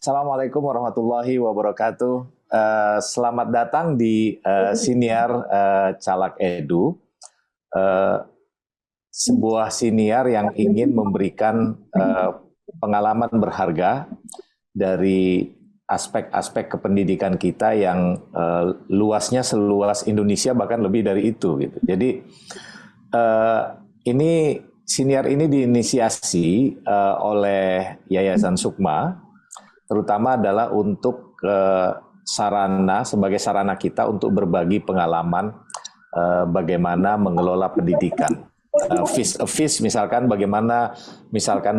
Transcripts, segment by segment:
Assalamualaikum warahmatullahi wabarakatuh. Selamat datang di Siniar Calag Edu, sebuah siniar yang ingin memberikan pengalaman berharga dari aspek-aspek kependidikan kita yang luasnya seluas Indonesia, bahkan lebih dari itu. Gitu. Jadi ini siniar ini diinisiasi oleh Yayasan Sukma, terutama adalah untuk sebagai sarana kita untuk berbagi pengalaman bagaimana mengelola pendidikan. Face to face misalkan bagaimana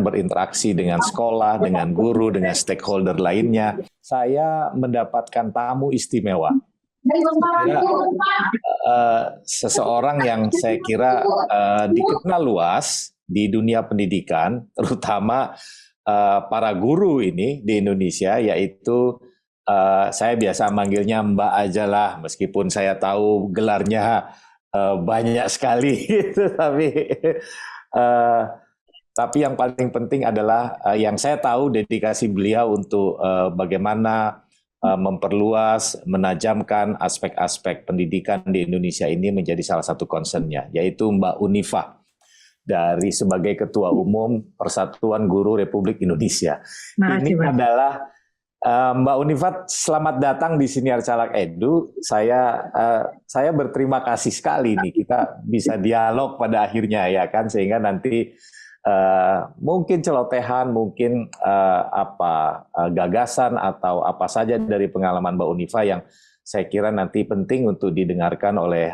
berinteraksi dengan sekolah, dengan guru, dengan stakeholder lainnya. Saya mendapatkan tamu istimewa. Seseorang yang saya kira dikenal luas di dunia pendidikan, terutama para guru ini di Indonesia, yaitu saya biasa manggilnya Mbak aja lah, meskipun saya tahu gelarnya banyak sekali, gitu, tapi yang paling penting adalah yang saya tahu dedikasi beliau untuk bagaimana memperluas, menajamkan aspek-aspek pendidikan di Indonesia ini menjadi salah satu concern-nya, yaitu Mbak Unifah, dari sebagai Ketua Umum Persatuan Guru Republik Indonesia. Ini adalah Mbak Unifat, selamat datang di Siniar Calag Edu. Saya berterima kasih sekali nih kita bisa dialog pada akhirnya, ya kan, sehingga nanti mungkin celotehan, mungkin gagasan atau apa saja dari pengalaman Mbak Unifah yang saya kira nanti penting untuk didengarkan oleh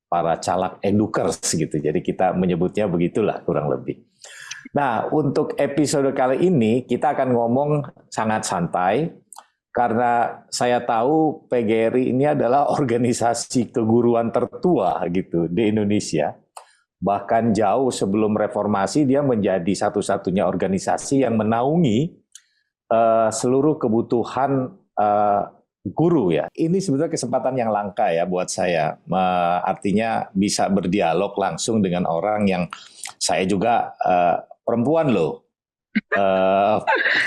para caleg edukers gitu. Jadi kita menyebutnya begitulah kurang lebih. Nah, untuk episode kali ini kita akan ngomong sangat santai karena saya tahu PGRI ini adalah organisasi keguruan tertua gitu di Indonesia. Bahkan jauh sebelum reformasi dia menjadi satu-satunya organisasi yang menaungi seluruh kebutuhan guru, ya. Ini sebetulnya kesempatan yang langka ya buat saya. Artinya bisa berdialog langsung dengan orang yang saya juga perempuan loh.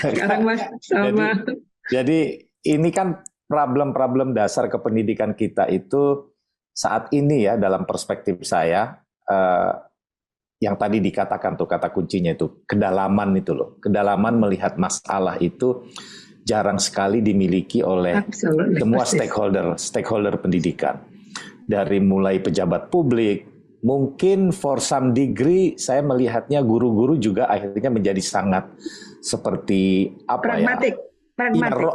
Sekarang Mas sama. Jadi ini kan problem-problem dasar kependidikan kita itu saat ini ya, dalam perspektif saya yang tadi dikatakan tuh kata kuncinya itu kedalaman itu loh. Kedalaman melihat masalah itu jarang sekali dimiliki oleh semua stakeholder pendidikan. Dari mulai pejabat publik, mungkin for some degree saya melihatnya guru-guru juga akhirnya menjadi sangat seperti pragmatik.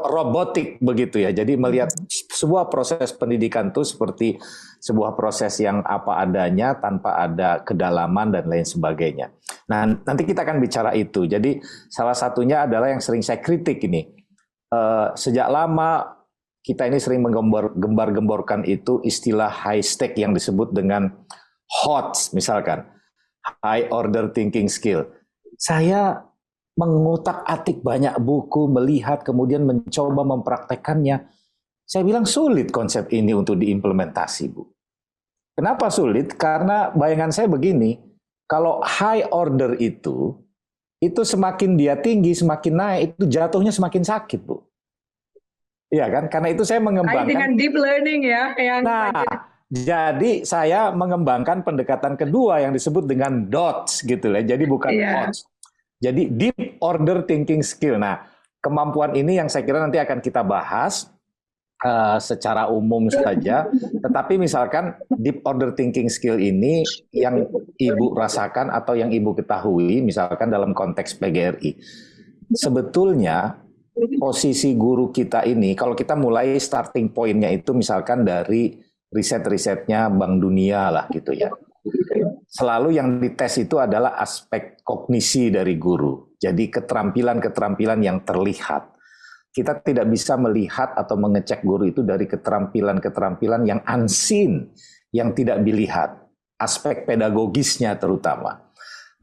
Robotik begitu ya. Jadi melihat sebuah proses pendidikan itu seperti sebuah proses yang apa adanya tanpa ada kedalaman dan lain sebagainya. Nah, nanti kita akan bicara itu. Jadi salah satunya adalah yang sering saya kritik ini. Sejak lama kita ini sering menggembar-gemborkan itu istilah high stake yang disebut dengan HOTS misalkan, high order thinking skill. Saya mengutak-atik banyak buku, melihat kemudian mencoba mempraktekannya. Saya bilang sulit konsep ini untuk diimplementasi, Bu. Kenapa sulit? Karena bayangan saya begini, kalau high order itu semakin dia tinggi, semakin naik, itu jatuhnya semakin sakit, Bu. Iya kan? Karena itu saya mengembangkan dengan deep learning ya. Jadi saya mengembangkan pendekatan kedua yang disebut dengan DOTS gitu lah. Jadi bukan HOTS. Jadi deep order thinking skill. Nah, kemampuan ini yang saya kira nanti akan kita bahas secara umum saja. Tetapi misalkan deep order thinking skill ini yang Ibu rasakan atau yang Ibu ketahui, misalkan dalam konteks PGRI, sebetulnya posisi guru kita ini, kalau kita mulai starting point-nya itu misalkan dari riset-risetnya Bank Dunia lah gitu ya. Selalu yang dites itu adalah aspek kognisi dari guru. Jadi keterampilan-keterampilan yang terlihat. Kita tidak bisa melihat atau mengecek guru itu dari keterampilan-keterampilan yang unseen, yang tidak dilihat. Aspek pedagogisnya terutama.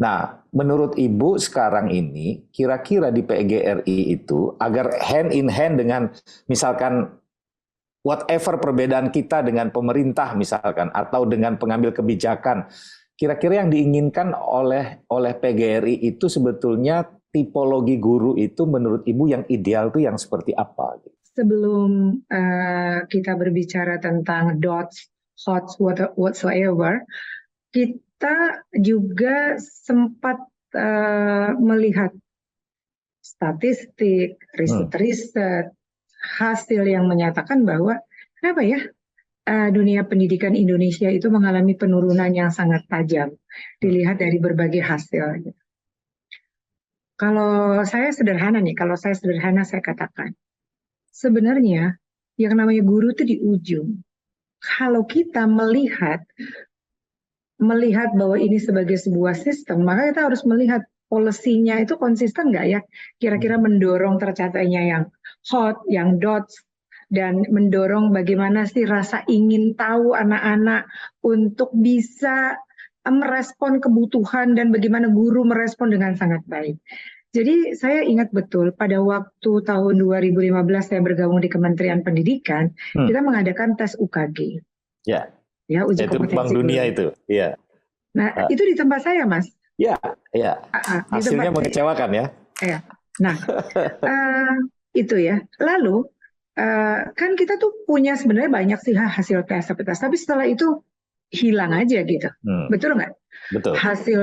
Nah, menurut Ibu sekarang ini, kira-kira di PGRI itu, agar hand in hand dengan misalkan whatever perbedaan kita dengan pemerintah misalkan, atau dengan pengambil kebijakan, kira-kira yang diinginkan oleh PGRI itu sebetulnya tipologi guru itu menurut Ibu yang ideal tuh yang seperti apa? Sebelum kita berbicara tentang dots, hots, whatsoever, kita juga sempat melihat statistik, riset-riset, hasil yang menyatakan bahwa kenapa ya dunia pendidikan Indonesia itu mengalami penurunan yang sangat tajam dilihat dari berbagai hasil. Kalau saya sederhana saya katakan, sebenarnya yang namanya guru itu di ujung. Kalau kita melihat bahwa ini sebagai sebuah sistem, maka kita harus melihat polisinya itu konsisten nggak ya? Kira-kira mendorong tercapainya yang hot, yang dots, dan mendorong bagaimana sih rasa ingin tahu anak-anak untuk bisa merespon kebutuhan dan bagaimana guru merespon dengan sangat baik. Jadi saya ingat betul pada waktu tahun 2015 saya bergabung di Kementerian Pendidikan, kita mengadakan tes UKG. Ya. Ya, uji itu kompetensi Bank Dunia guru. itu. Ya. Nah, itu di tempat saya, Mas. Ya, ya. Hasilnya tempat mengecewakan ya. Ya. Nah, itu ya. Lalu kan kita tuh punya sebenarnya banyak sih hasil tes, tapi setelah itu hilang aja gitu. Betul nggak? Betul. Hasil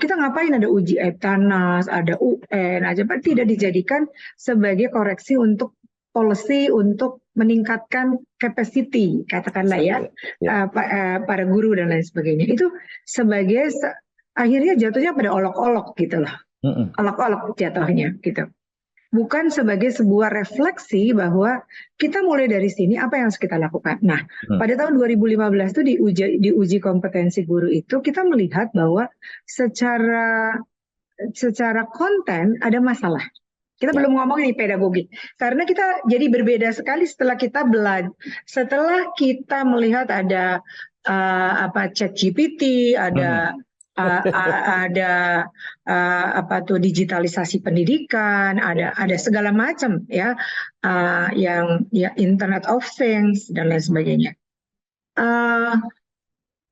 kita ngapain, ada uji EBTANAS, ada UN aja, tidak dijadikan sebagai koreksi untuk policy untuk meningkatkan capacity, katakanlah ya, para guru dan lain sebagainya. Itu sebagai akhirnya jatuhnya pada olok-olok gitu loh. Olok-olok jatuhnya gitu. Bukan sebagai sebuah refleksi bahwa kita mulai dari sini, apa yang harus kita lakukan. Nah, pada tahun 2015 itu di uji kompetensi guru itu kita melihat bahwa secara konten ada masalah. Kita belum ngomongin pedagogi, karena kita jadi berbeda sekali setelah kita melihat ada ChatGPT, ada digitalisasi pendidikan, ada segala macam ya, yang Internet of Things dan lain sebagainya.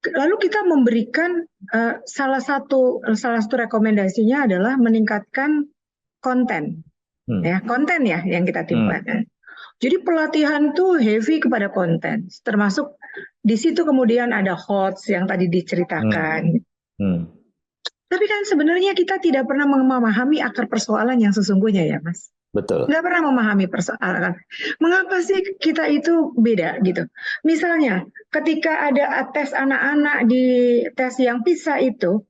Lalu kita memberikan salah satu rekomendasinya adalah meningkatkan konten, konten ya yang kita timbulkan. Jadi pelatihan tuh heavy kepada konten, termasuk di situ kemudian ada HOTS yang tadi diceritakan. Tapi kan sebenarnya kita tidak pernah memahami akar persoalan yang sesungguhnya ya, Mas. Betul. Nggak pernah memahami persoalan. Mengapa sih kita itu beda gitu? Misalnya ketika ada tes anak-anak di tes yang PISA itu,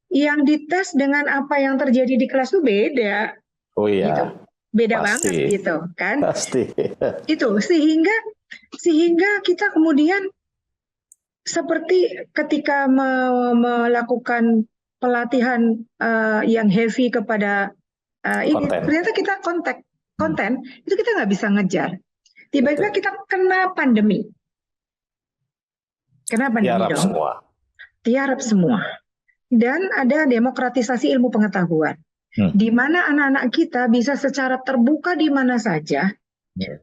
yang dites dengan apa yang terjadi di kelas itu beda. Oh iya. Gitu. Beda Pasti. banget gitu kan? Pasti. Itu sehingga kita kemudian seperti ketika melakukan pelatihan yang heavy kepada ini, ternyata kita konten itu kita nggak bisa ngejar. Tiba-tiba kita kena pandemi. Kena pandemi dong. Tiarap semua. Dan ada demokratisasi ilmu pengetahuan. Di mana anak-anak kita bisa secara terbuka di mana saja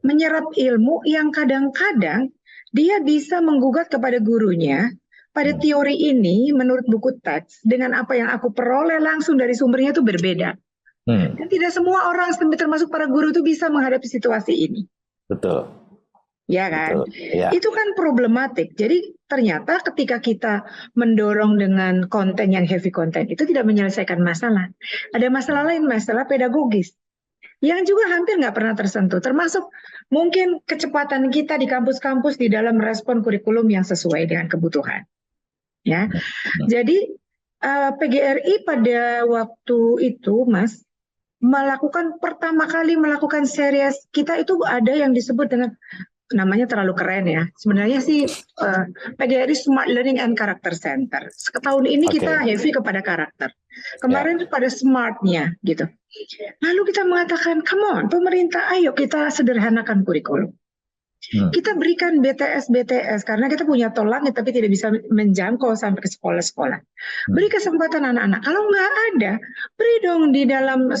menyerap ilmu yang kadang-kadang dia bisa menggugat kepada gurunya, pada teori ini menurut buku teks dengan apa yang aku peroleh langsung dari sumbernya itu berbeda. Dan tidak semua orang termasuk para guru itu bisa menghadapi situasi ini. Betul. Ya kan? Betul. Ya. Itu kan problematik. Jadi ternyata ketika kita mendorong dengan konten yang heavy content itu tidak menyelesaikan masalah. Ada masalah lain, masalah pedagogis, yang juga hampir nggak pernah tersentuh, termasuk mungkin kecepatan kita di kampus-kampus di dalam merespon kurikulum yang sesuai dengan kebutuhan. Ya, jadi PGRI pada waktu itu, Mas, pertama kali melakukan series kita itu ada yang disebut dengan namanya terlalu keren ya. Sebenarnya sih PGRI Smart Learning and Character Center. Tahun ini kita heavy kepada karakter. Kemarin pada smartnya gitu. Lalu kita mengatakan, come on, pemerintah, ayo kita sederhanakan kurikulum. Kita berikan BTS karena kita punya tol langit tapi tidak bisa menjangkau sampai ke sekolah-sekolah. Beri kesempatan anak-anak. Kalau nggak ada, beri dong di dalam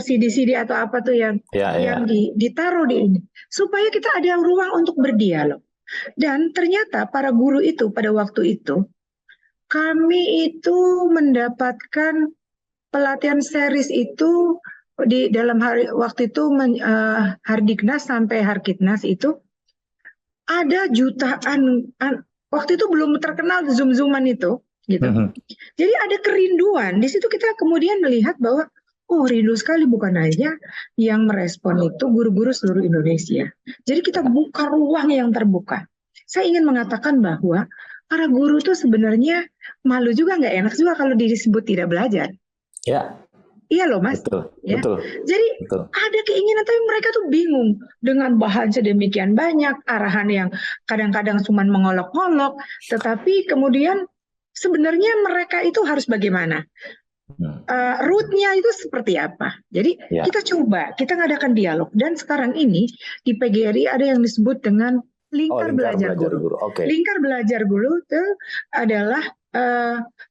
CD-CD atau apa tuh yang ditaruh di ini, supaya kita ada ruang untuk berdialog. Dan ternyata para guru itu pada waktu itu, kami itu mendapatkan pelatihan series itu di dalam waktu itu Hardiknas sampai Harkitnas itu ada jutaan, waktu itu belum terkenal Zoom-Zooman itu gitu. Jadi ada kerinduan. Di situ kita kemudian melihat bahwa oh, rindu sekali bukan aja yang merespon itu guru-guru seluruh Indonesia. Jadi kita buka ruang yang terbuka. Saya ingin mengatakan bahwa para guru itu sebenarnya malu juga, nggak enak juga kalau disebut tidak belajar. Ya. Iya loh Mas. Betul, ya. betul. Jadi betul. ada keinginan tapi mereka tuh bingung dengan bahan sedemikian banyak, arahan yang kadang-kadang cuma mengolok-olok, tetapi kemudian sebenarnya mereka itu harus bagaimana? Rootnya itu seperti apa? Jadi kita coba, kita ngadakan dialog dan sekarang ini di PGRI ada yang disebut dengan Lingkar Belajar Guru. Okay. Lingkar Belajar Guru itu adalah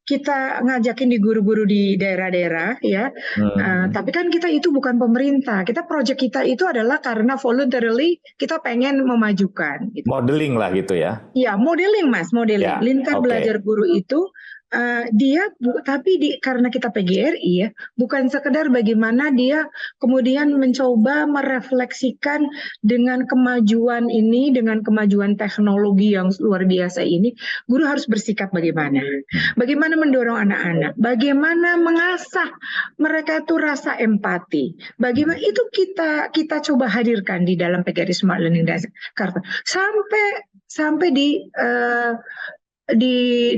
kita ngajakin di guru-guru di daerah-daerah ya. Tapi kan kita itu bukan pemerintah. Kita project kita itu adalah karena voluntarily kita pengen memajukan. Gitu. Modeling lah gitu ya? Ya, modeling Mas, modeling. Ya, Lingkar Belajar Guru itu karena kita PGRI ya, bukan sekedar bagaimana dia kemudian mencoba merefleksikan dengan kemajuan ini, dengan kemajuan teknologi yang luar biasa ini, guru harus bersikap bagaimana mendorong anak-anak, bagaimana mengasah mereka itu rasa empati, bagaimana itu kita coba hadirkan di dalam PGRI Smart Learning Jakarta sampai di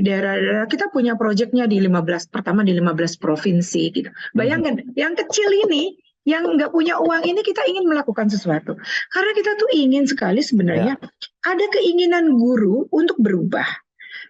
daerah-daerah kita punya proyeknya di 15 provinsi gitu. Bayangkan yang kecil ini yang nggak punya uang ini kita ingin melakukan sesuatu karena kita tuh ingin sekali sebenarnya ada keinginan guru untuk berubah,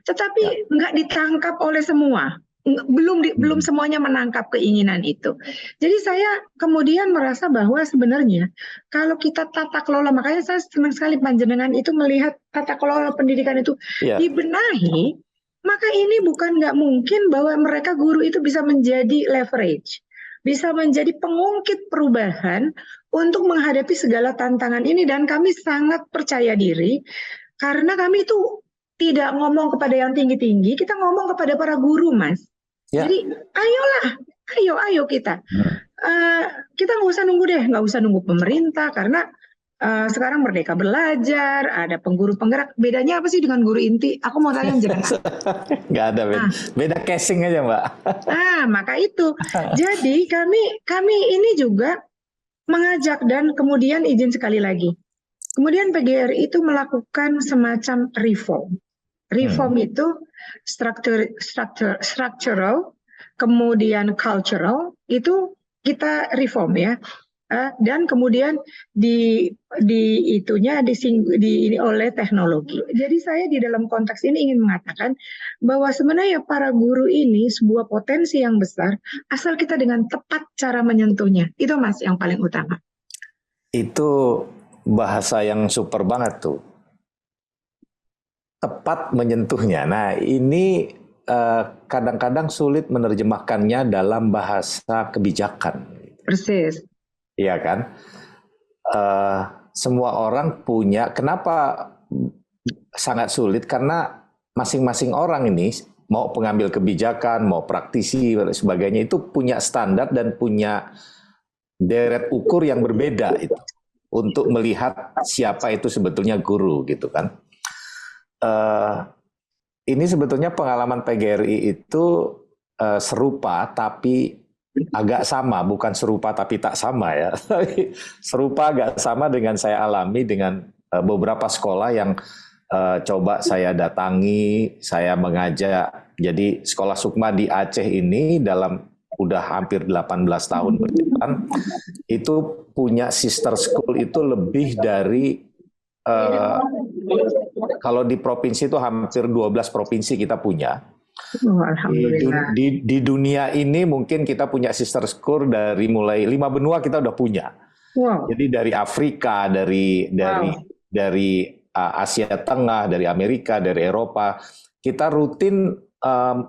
tetapi nggak ditangkap oleh semua. Belum semuanya menangkap keinginan itu. Jadi saya kemudian merasa bahwa sebenarnya kalau kita tata kelola, makanya saya senang sekali panjenengan itu melihat tata kelola pendidikan itu dibenahi, maka ini bukan nggak mungkin bahwa mereka guru itu bisa menjadi leverage, bisa menjadi pengungkit perubahan untuk menghadapi segala tantangan ini, dan kami sangat percaya diri karena kami itu tidak ngomong kepada yang tinggi-tinggi, kita ngomong kepada para guru, Mas. Jadi ayolah, ayo kita. Kita nggak usah nunggu pemerintah karena sekarang Merdeka Belajar, ada pengguru penggerak. Bedanya apa sih dengan guru inti? Aku mau tanya jenengan. Nggak ada beda casing aja Mbak. Maka itu. Jadi kami ini juga mengajak dan kemudian izin sekali lagi. Kemudian PGRI itu melakukan semacam reform. Reform itu structural, kemudian cultural, itu kita reform ya. Dan kemudian ini oleh teknologi. Jadi saya di dalam konteks ini ingin mengatakan bahwa sebenarnya para guru ini sebuah potensi yang besar asal kita dengan tepat cara menyentuhnya. Itu Mas yang paling utama. Itu bahasa yang super banget tuh. Tepat menyentuhnya. Nah, ini kadang-kadang sulit menerjemahkannya dalam bahasa kebijakan. Persis. Iya kan? Semua orang punya. Kenapa sangat sulit? Karena masing-masing orang ini, mau pengambil kebijakan, mau praktisi, dan sebagainya, itu punya standar dan punya deret ukur yang berbeda itu untuk melihat siapa itu sebetulnya guru, gitu kan? Ini sebetulnya pengalaman PGRI itu serupa tapi agak sama, bukan serupa tapi tak sama ya. Serupa agak sama dengan saya alami dengan beberapa sekolah yang coba saya datangi, saya mengajak. Jadi sekolah Sukma di Aceh ini dalam udah hampir 18 tahun berjalan, itu punya sister school itu lebih dari kalau di provinsi itu hampir 12 provinsi kita punya. Di dunia ini mungkin kita punya sister school dari mulai 5 benua kita udah punya. Jadi dari Afrika, dari Asia Tengah, dari Amerika, dari Eropa, kita rutin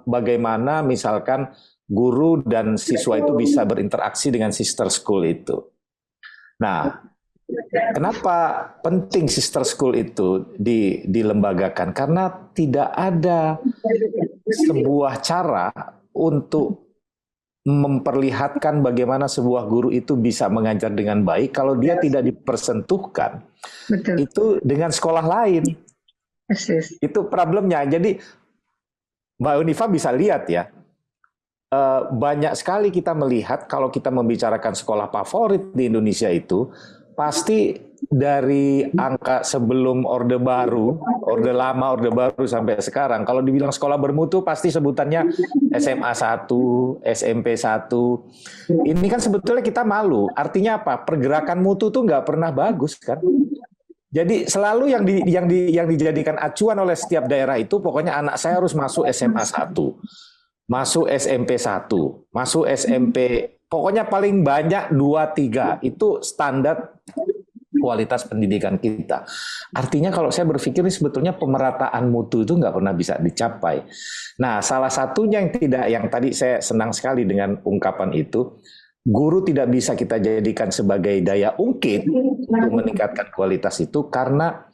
bagaimana misalkan guru dan siswa itu bisa berinteraksi dengan sister school itu. Nah, kenapa penting sister school itu dilembagakan? Karena tidak ada sebuah cara untuk memperlihatkan bagaimana sebuah guru itu bisa mengajar dengan baik kalau dia tidak dipersentuhkan. Betul. Itu dengan sekolah lain. Persis. Itu problemnya. Jadi Mbak Unifa bisa lihat ya, banyak sekali kita melihat kalau kita membicarakan sekolah favorit di Indonesia itu, pasti dari angka sebelum Orde Baru, Orde Lama, Orde Baru sampai sekarang, kalau dibilang sekolah bermutu pasti sebutannya SMA 1, SMP 1. Ini kan sebetulnya kita malu. Artinya apa? Pergerakan mutu tuh nggak pernah bagus kan? Jadi selalu yang dijadikan acuan oleh setiap daerah itu pokoknya anak saya harus masuk SMA 1, masuk SMP 1, masuk SMP, pokoknya paling banyak 2, 3. Itu standar kualitas pendidikan kita. Artinya kalau saya berpikir ini sebetulnya pemerataan mutu itu nggak pernah bisa dicapai. Nah, salah satunya yang tadi saya senang sekali dengan ungkapan itu, guru tidak bisa kita jadikan sebagai daya ungkit untuk meningkatkan kualitas itu karena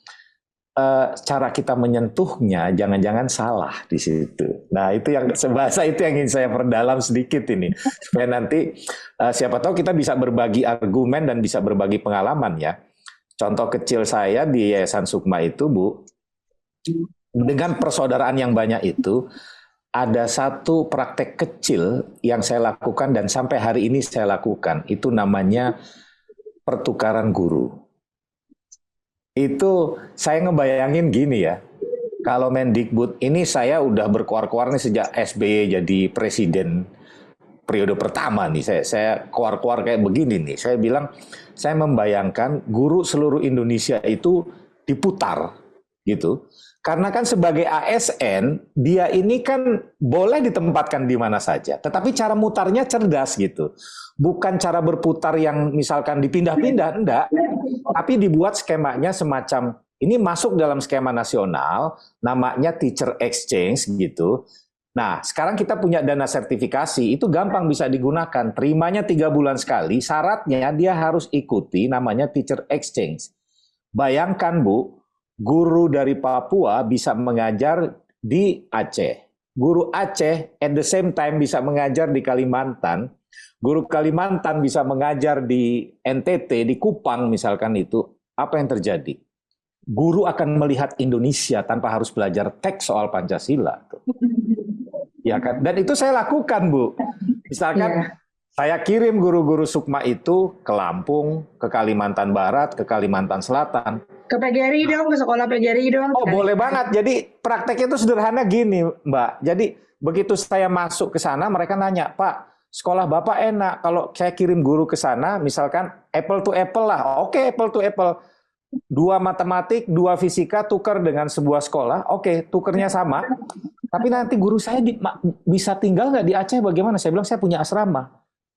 cara kita menyentuhnya jangan-jangan salah di situ. Nah, itu yang sebahasa itu yang ingin saya perdalam sedikit ini supaya nanti siapa tahu kita bisa berbagi argumen dan bisa berbagi pengalaman ya. Contoh kecil saya di Yayasan Sukma itu, Bu, dengan persaudaraan yang banyak itu, ada satu praktek kecil yang saya lakukan dan sampai hari ini saya lakukan. Itu namanya pertukaran guru. Itu saya ngebayangin gini ya, kalau Mendikbud ini saya udah berkuar-kuar nih sejak SBY jadi presiden periode pertama nih, saya kuar-kuar kayak begini nih. Saya bilang, saya membayangkan guru seluruh Indonesia itu diputar gitu. Karena kan sebagai ASN, dia ini kan boleh ditempatkan di mana saja. Tetapi cara mutarnya cerdas gitu. Bukan cara berputar yang misalkan dipindah-pindah, enggak. Tapi dibuat skemanya semacam, ini masuk dalam skema nasional, namanya teacher exchange gitu. Nah, sekarang kita punya dana sertifikasi, itu gampang bisa digunakan. Terimanya 3 bulan sekali, syaratnya dia harus ikuti namanya teacher exchange. Bayangkan, Bu, guru dari Papua bisa mengajar di Aceh. Guru Aceh at the same time bisa mengajar di Kalimantan. Guru Kalimantan bisa mengajar di NTT, di Kupang misalkan itu. Apa yang terjadi? Guru akan melihat Indonesia tanpa harus belajar teks soal Pancasila. Ya kan? Dan itu saya lakukan, Bu. Misalkan saya kirim guru-guru Sukma itu ke Lampung, ke Kalimantan Barat, ke Kalimantan Selatan. Ke PGRI dong, ke sekolah PGRI dong. Oh, boleh banget. Jadi prakteknya itu sederhana gini, Mbak. Jadi begitu saya masuk ke sana, mereka nanya, Pak, sekolah Bapak enak. Kalau saya kirim guru ke sana, misalkan apple to apple lah. Oke, apple to apple. 2 matematik, 2 fisika, tukar dengan sebuah sekolah. Oke, tukernya sama. Tapi nanti guru saya bisa tinggal nggak di Aceh bagaimana? Saya bilang saya punya asrama.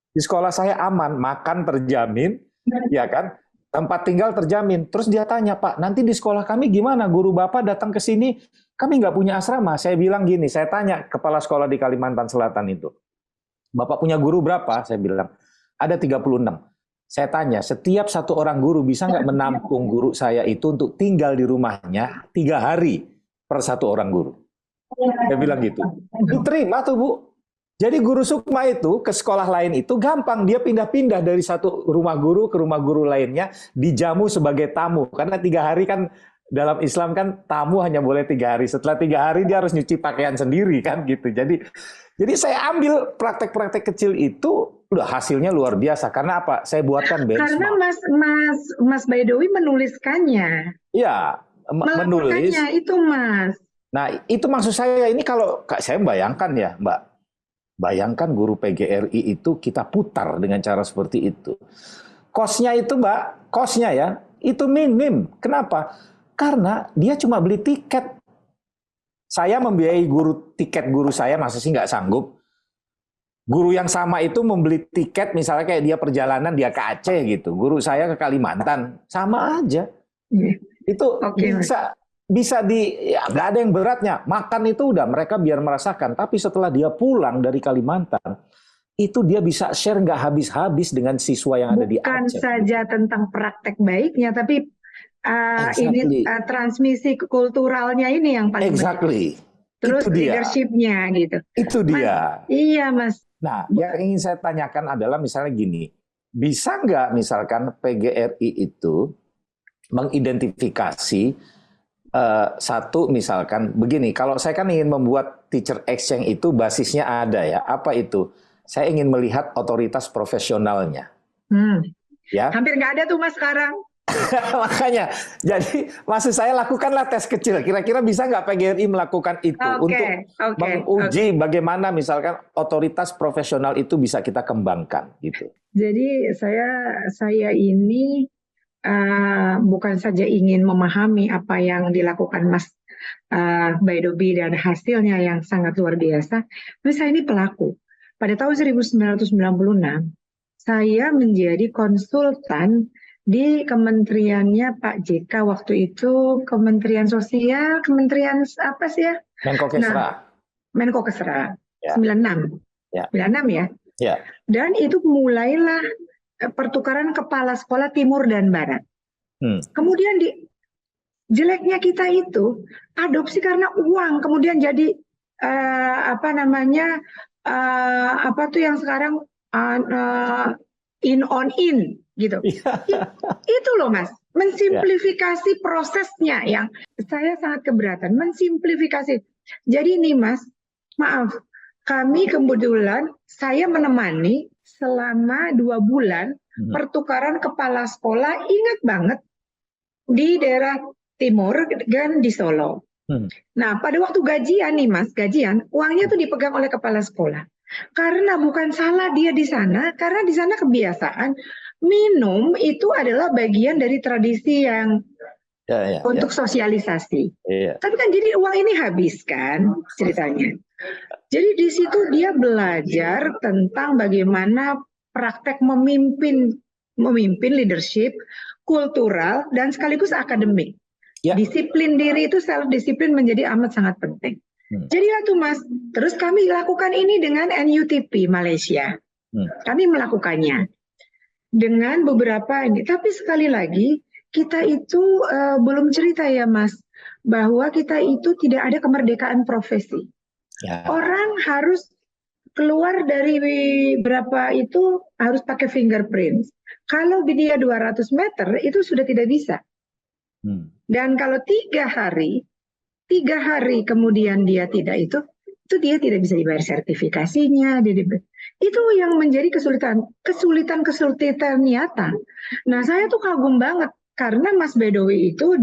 Di sekolah saya aman, makan terjamin, ya kan? Tempat tinggal terjamin. Terus dia tanya, Pak, nanti di sekolah kami gimana? Guru Bapak datang ke sini, kami nggak punya asrama. Saya bilang gini, saya tanya kepala sekolah di Kalimantan Selatan itu, Bapak punya guru berapa? Saya bilang, ada 36. Saya tanya, setiap satu orang guru bisa nggak menampung guru saya itu untuk tinggal di rumahnya 3 hari per satu orang guru? Saya bilang gitu. Diterima tuh, Bu. Jadi guru Sukma itu ke sekolah lain itu gampang. Dia pindah-pindah dari satu rumah guru ke rumah guru lainnya, dijamu sebagai tamu. Karena 3 hari kan dalam Islam kan tamu hanya boleh 3 hari. Setelah 3 hari dia harus nyuci pakaian sendiri kan gitu. Jadi saya ambil praktek-praktek kecil itu, udah hasilnya luar biasa. Karena apa? Saya buatkan benchmark. Karena Mas Baidowi menuliskannya. Iya, menulis. Itu, Mas. Nah, itu maksud saya, ini kalau saya bayangkan ya, Mbak. Bayangkan guru PGRI itu kita putar dengan cara seperti itu. Kosnya itu, Mbak, kosnya ya, itu minim. Kenapa? Karena dia cuma beli tiket. Saya membiayai tiket guru saya, masa sih nggak sanggup? Guru yang sama itu membeli tiket, misalnya kayak dia perjalanan, dia ke Aceh gitu. Guru saya ke Kalimantan, sama aja. Itu bisa ya nggak ada yang beratnya. Makan itu udah mereka biar merasakan. Tapi setelah dia pulang dari Kalimantan, itu dia bisa share nggak habis-habis dengan siswa yang ada di Aceh. Bukan saja tentang praktek baiknya, tapi ini transmisi kulturalnya ini yang paling penting. terus Itu dia. leadership-nya gitu. Itu Mas, dia. iya Mas. Nah, yang ingin saya tanyakan adalah misalnya gini, bisa nggak misalkan PGRI itu mengidentifikasi satu misalkan begini, kalau saya kan ingin membuat teacher exchange itu basisnya ada ya, apa itu? Saya ingin melihat otoritas profesionalnya. Ya. Hampir nggak ada tuh Mas sekarang. Makanya, jadi maksud saya lakukanlah tes kecil. Kira-kira bisa nggak PGRI melakukan itu untuk menguji bagaimana misalkan otoritas profesional itu bisa kita kembangkan gitu. Jadi saya ini bukan saja ingin memahami apa yang dilakukan Mas Baidowi dan hasilnya yang sangat luar biasa, tapi saya ini pelaku. Pada tahun 1996, saya menjadi konsultan di kementeriannya Pak JK waktu itu, Kementerian Sosial, Kementerian apa sih ya? Menkokesra. Menkokesra, 96. Ya. 96 ya. Ya. Dan itu mulailah pertukaran kepala sekolah timur dan barat. Kemudian jeleknya kita itu adopsi karena uang, kemudian jadi apa tuh yang sekarang in gitu. Itu loh Mas, mensimplifikasi prosesnya yang saya sangat keberatan, mensimplifikasi. Jadi nih Mas, maaf, kami kebetulan saya menemani selama 2 bulan pertukaran kepala sekolah, ingat banget, di daerah timur dan di Solo. Nah, pada waktu gajian nih Mas, uangnya tuh dipegang oleh kepala sekolah. Karena bukan salah dia di sana, karena di sana kebiasaan minum itu adalah bagian dari tradisi yang untuk sosialisasi. Tapi kan jadi uang ini habis kan ceritanya. Jadi di situ dia belajar tentang bagaimana praktek memimpin leadership, kultural, dan sekaligus akademik. Disiplin diri itu, self disiplin menjadi amat sangat penting. Jadilah tuh Mas, terus kami lakukan ini dengan NUTP Malaysia. Kami melakukannya dengan beberapa ini. Tapi sekali lagi, kita itu belum cerita ya Mas, bahwa kita itu tidak ada kemerdekaan profesi. Orang harus keluar dari berapa itu harus pakai fingerprint. Kalau dia 200 meter itu sudah tidak bisa. Dan kalau 3 hari kemudian dia tidak itu dia tidak bisa dibayar sertifikasinya. Itu yang menjadi kesulitan nyata. Nah, saya tuh kagum banget karena Mas Baidowi itu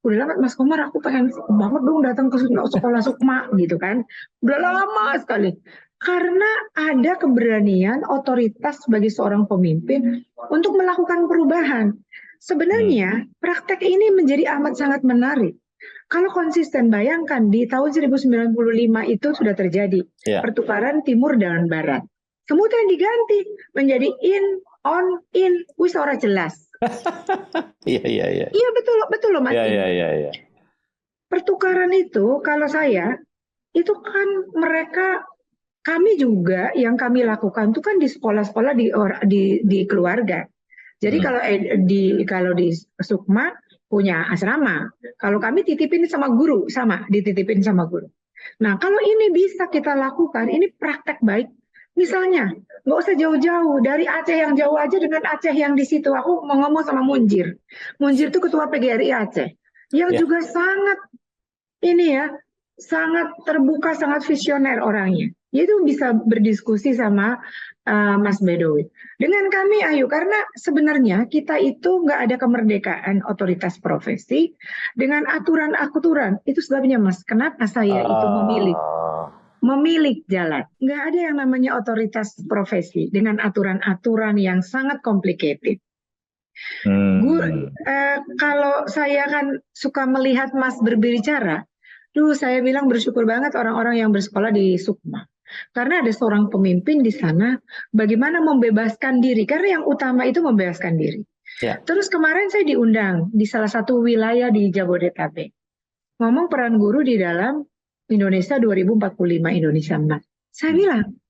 udah lama, Mas Komar, aku pengen banget dong datang ke sekolah Sukma gitu kan. Udah lama sekali. Karena ada keberanian otoritas sebagai seorang pemimpin untuk melakukan perubahan. Sebenarnya praktek ini menjadi amat sangat menarik. Kalau konsisten, bayangkan di tahun 1095 itu sudah terjadi pertukaran timur dan barat. Kemudian diganti menjadi in, wis ora jelas. Iya. Iya betul loh Mas. Iya. Pertukaran itu kalau saya itu kan kami juga yang kami lakukan itu kan di sekolah-sekolah di keluarga. Jadi kalau di Sukma punya asrama, kalau kami dititipin sama guru, dititipin sama guru. Nah, kalau ini bisa kita lakukan, ini praktek baik. Misalnya, nggak usah jauh-jauh, dari Aceh yang jauh aja dengan Aceh yang di situ. Aku mau ngomong sama Munjir. Munjir itu ketua PGRI Aceh, yang juga sangat sangat terbuka, sangat visioner orangnya. Yaitu bisa berdiskusi sama Mas Baidowi. Dengan kami, ayo, karena sebenarnya kita itu nggak ada kemerdekaan otoritas profesi dengan aturan-aturan. Itu sebabnya Mas, kenapa saya itu memilih jalan. Nggak ada yang namanya otoritas profesi dengan aturan-aturan yang sangat complicated. Kalau saya kan suka melihat Mas berbicara, saya bilang bersyukur banget orang-orang yang bersekolah di Sukma. Karena ada seorang pemimpin di sana, bagaimana membebaskan diri. Karena yang utama itu membebaskan diri. Terus kemarin saya diundang di salah satu wilayah di Jabodetabek. Ngomong peran guru di dalam Indonesia 2045, Indonesia Emas. Saya bilang,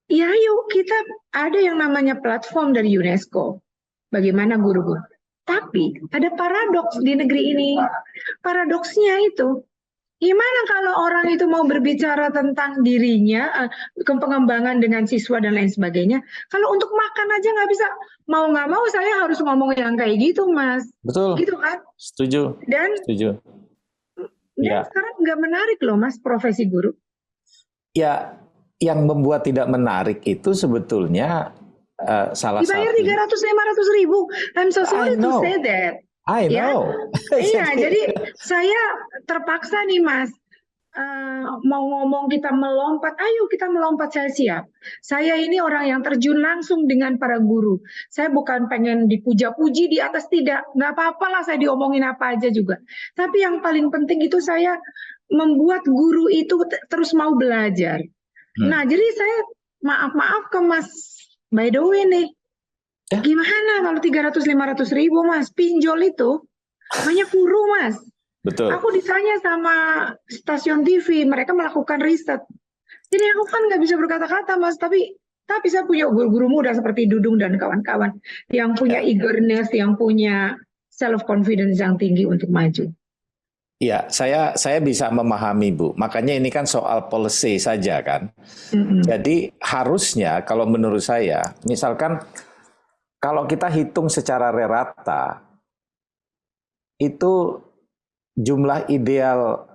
ya yuk kita ada yang namanya platform dari UNESCO. Bagaimana guru-guru. Tapi ada paradoks di negeri ini. Paradoksnya itu, Gimana kalau orang itu mau berbicara tentang dirinya, pengembangan dengan siswa dan lain sebagainya. Kalau untuk makan aja nggak bisa, mau nggak mau saya harus ngomong yang kayak gitu, Mas. Betul. Gitu kan? Setuju. Dan Setuju. Ya. sekarang nggak menarik loh, Mas, profesi guru. Ya, yang membuat tidak menarik itu sebetulnya salah Dibayar satu. 300-500 ribu. I'm so sorry to say that. I know. Iya, jadi saya terpaksa nih, Mas. Mau ngomong kita melompat, ayo kita melompat, saya siap. Saya ini orang yang terjun langsung dengan para guru. Saya bukan pengen dipuja-puji di atas, tidak. Nggak apa-apa lah saya diomongin apa aja juga. Tapi yang paling penting itu saya membuat guru itu terus mau belajar. Nah, jadi saya maaf ke Mas, by the way nih, gimana kalau 300-500 ribu, Mas? Pinjol itu banyak guru, Mas. Betul. Aku ditanya sama stasiun TV, mereka melakukan riset. Jadi aku kan nggak bisa berkata-kata, Mas, tapi saya punya guru-guru muda seperti Dudung dan kawan-kawan yang punya eagerness, yang punya self confidence yang tinggi untuk maju. Ya, saya bisa memahami, Bu. Makanya ini kan soal policy saja kan. Jadi harusnya kalau menurut saya, misalkan kalau kita hitung secara rata, itu jumlah ideal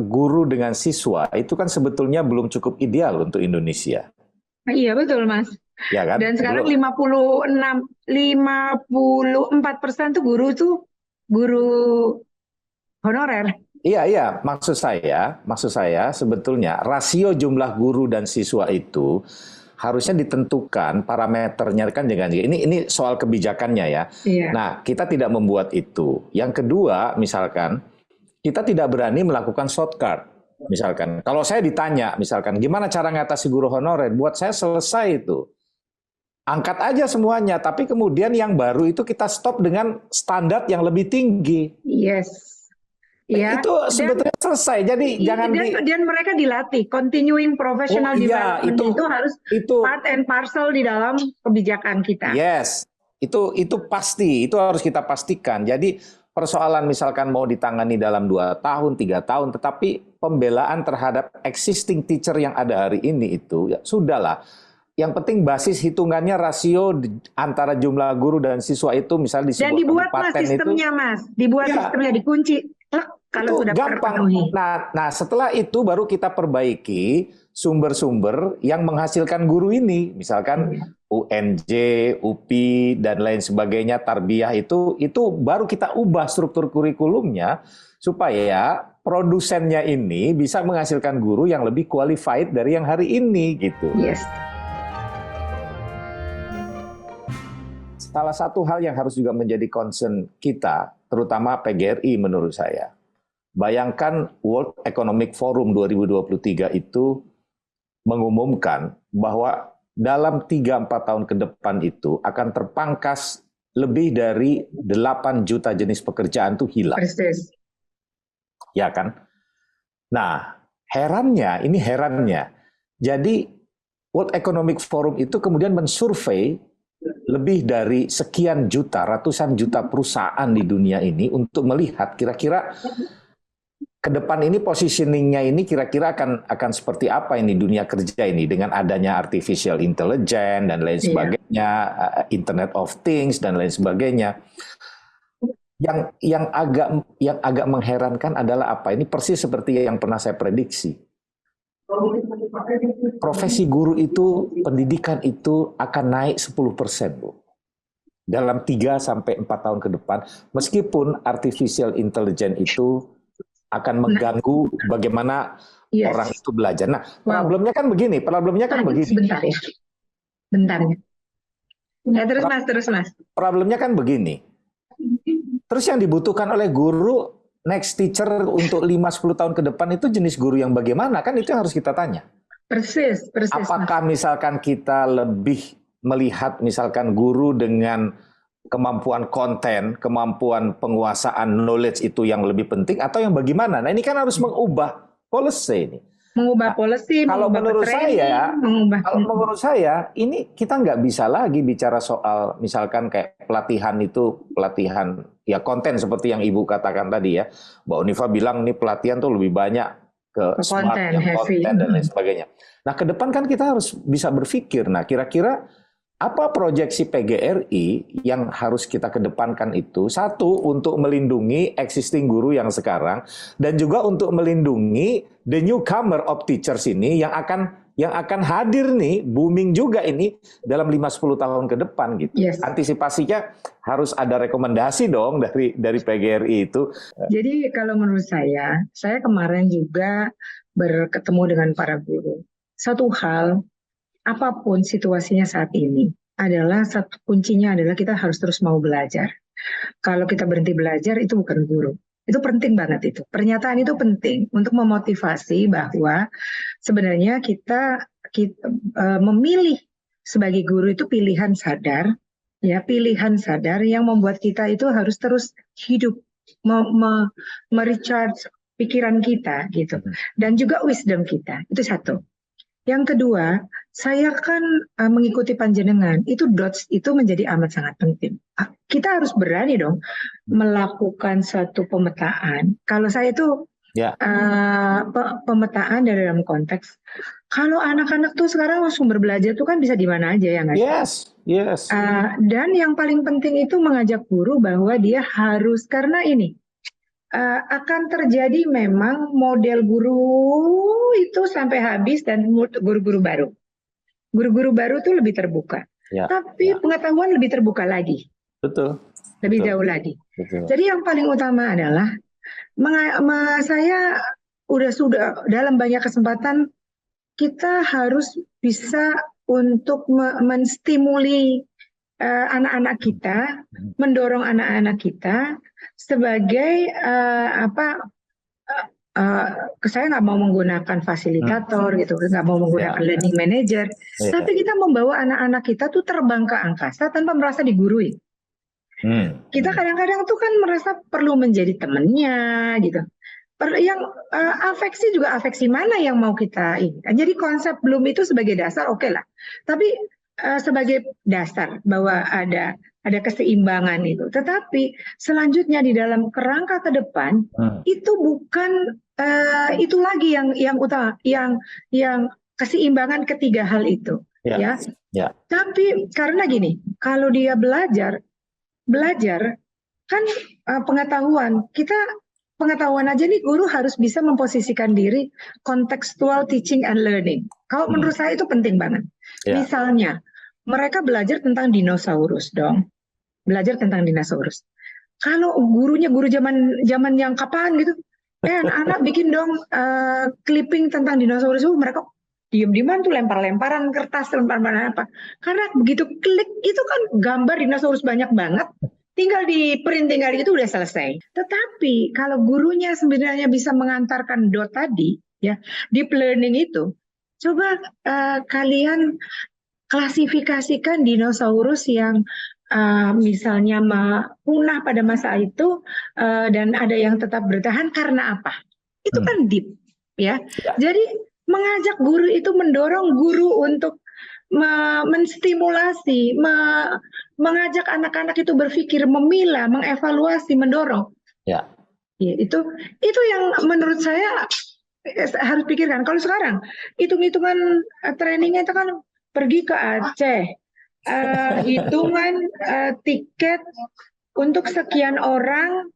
guru dengan siswa itu kan sebetulnya belum cukup ideal untuk Indonesia. Iya betul, Mas. Ya kan? Dan sekarang 54% tuh guru honorer. Iya, maksud saya sebetulnya rasio jumlah guru dan siswa itu harusnya ditentukan parameternya kan dengan ini soal kebijakannya ya. Iya. Nah, kita tidak membuat itu. Yang kedua, misalkan kita tidak berani melakukan shortcut. Misalkan, kalau saya ditanya, misalkan, gimana cara ngatasi guru honorer? Buat saya selesai itu. Angkat aja semuanya, tapi kemudian yang baru itu kita stop dengan standar yang lebih tinggi. Yes. Ya. Itu sebetulnya selesai. Jadi dan mereka dilatih, continuing professional development itu harus part and parcel di dalam kebijakan kita. Yes, itu pasti, itu harus kita pastikan. Jadi persoalan misalkan mau ditangani dalam 2 tahun, 3 tahun, tetapi pembelaan terhadap existing teacher yang ada hari ini itu ya sudahlah. Yang penting basis hitungannya rasio antara jumlah guru dan siswa itu misalnya di sebuah dan dibuat kabupaten sistemnya, itu, Mas, dibuat sistemnya, dikunci. Kalau itu sudah gampang. Nah, setelah itu baru kita perbaiki sumber-sumber yang menghasilkan guru ini, misalkan UNJ, UPI dan lain sebagainya, tarbiyah itu baru kita ubah struktur kurikulumnya supaya produsennya ini bisa menghasilkan guru yang lebih qualified dari yang hari ini gitu. Yes. Salah satu hal yang harus juga menjadi concern kita, terutama PGRI menurut saya. Bayangkan World Economic Forum 2023 itu mengumumkan bahwa dalam 3-4 tahun ke depan itu akan terpangkas lebih dari 8 juta jenis pekerjaan itu hilang. Persis. Ya kan? Nah, ini herannya. Jadi World Economic Forum itu kemudian mensurvei lebih dari sekian juta, ratusan juta perusahaan di dunia ini untuk melihat kira-kira ke depan ini positioningnya ini kira-kira akan seperti apa ini dunia kerja ini dengan adanya artificial intelligence dan lain sebagainya, Internet of Things dan lain sebagainya. Yang agak mengherankan adalah apa? Ini persis seperti yang pernah saya prediksi. Profesi guru itu, pendidikan itu akan naik 10%, Bu. Dalam 3-4 tahun ke depan, meskipun artificial intelligence itu akan mengganggu bagaimana orang itu belajar. Nah, problemnya kan begini. Sebentar ya. Bentar ya. Terus Mas. Problemnya kan begini. Terus yang dibutuhkan oleh guru next teacher untuk 5-10 tahun ke depan itu jenis guru yang bagaimana? Kan itu yang harus kita tanya. Persis. Apakah misalkan kita lebih melihat misalkan guru dengan kemampuan konten, kemampuan penguasaan knowledge itu yang lebih penting atau yang bagaimana? Nah, ini kan harus mengubah policy ini. Mengubah policy, kalau menurut saya, ini kita nggak bisa lagi bicara soal misalkan kayak pelatihan ya konten seperti yang Ibu katakan tadi ya. Mbak Unifa bilang nih pelatihan tuh lebih banyak ke smart, konten yang heavy. konten dan lain sebagainya. Nah, ke depan kan kita harus bisa berpikir, nah kira-kira apa proyeksi PGRI yang harus kita kedepankan itu? Satu, untuk melindungi existing guru yang sekarang, dan juga untuk melindungi the newcomer of teachers ini yang akan hadir nih, booming juga ini dalam 5-10 tahun ke depan gitu. Yes. Antisipasinya harus ada rekomendasi dong dari PGRI itu. Jadi kalau menurut saya kemarin juga berketemu dengan para guru. Satu hal, apapun situasinya saat ini, adalah satu kuncinya adalah kita harus terus mau belajar. Kalau kita berhenti belajar, itu bukan guru. Itu penting banget itu. Pernyataan itu penting untuk memotivasi bahwa sebenarnya kita memilih sebagai guru itu pilihan sadar, ya, pilihan sadar yang membuat kita itu harus terus hidup, merecharge pikiran kita gitu, dan juga wisdom kita. Itu satu. Yang kedua, saya kan mengikuti panjenengan, itu dots itu menjadi amat sangat penting. Kita harus berani dong melakukan suatu pemetaan. Kalau saya itu pemetaan dalam konteks, kalau anak-anak tuh sekarang sumber belajar tuh kan bisa di mana aja ya nggak? Yes. Dan yang paling penting itu mengajak guru bahwa dia harus, karena ini akan terjadi memang model guru itu sampai habis dan guru-guru baru. Guru-guru baru itu lebih terbuka. Tapi pengetahuan lebih terbuka lagi. Betul. Lebih jauh lagi. Betul. Jadi yang paling utama adalah saya sudah dalam banyak kesempatan kita harus bisa untuk menstimuli anak-anak kita, mendorong anak-anak kita sebagai saya nggak mau menggunakan fasilitator gitu, nggak mau menggunakan learning manager, tapi kita membawa anak-anak kita tuh terbang ke angkasa tanpa merasa digurui. Kita kadang-kadang tuh kan merasa perlu menjadi temennya gitu. Yang afeksi juga afeksi mana yang mau kita ini. Jadi konsep belum itu sebagai dasar oke lah. Tapi sebagai dasar bahwa ada keseimbangan itu. Tetapi selanjutnya di dalam kerangka ke depan itu bukan itu lagi yang utama, yang keseimbangan ketiga hal itu. Ya. Tapi karena gini, kalau dia belajar kan pengetahuan aja nih, guru harus bisa memposisikan diri contextual teaching and learning. Kalau menurut saya itu penting banget. Misalnya, mereka belajar tentang dinosaurus dong. Belajar tentang dinosaurus. Kalau gurunya guru zaman yang kapan gitu, anak-anak bikin dong clipping tentang dinosaurus, mereka diem-dieman tuh lempar-lemparan kertas, lempar-lemparan apa. Karena begitu klik, itu kan gambar dinosaurus banyak banget. Tinggal di print, tinggal itu udah selesai. Tetapi kalau gurunya sebenarnya bisa mengantarkan dot tadi, ya, deep learning itu, coba kalian klasifikasikan dinosaurus yang misalnya punah pada masa itu dan ada yang tetap bertahan karena apa? Itu kan deep, ya. Jadi mengajak guru itu mendorong guru untuk menstimulasi, mengajak anak-anak itu berpikir, memilah, mengevaluasi, mendorong. Ya, itu yang menurut saya harus pikirkan. Kalau sekarang hitung-hitungan trainingnya itu kan pergi ke Aceh, hitungan tiket untuk sekian orang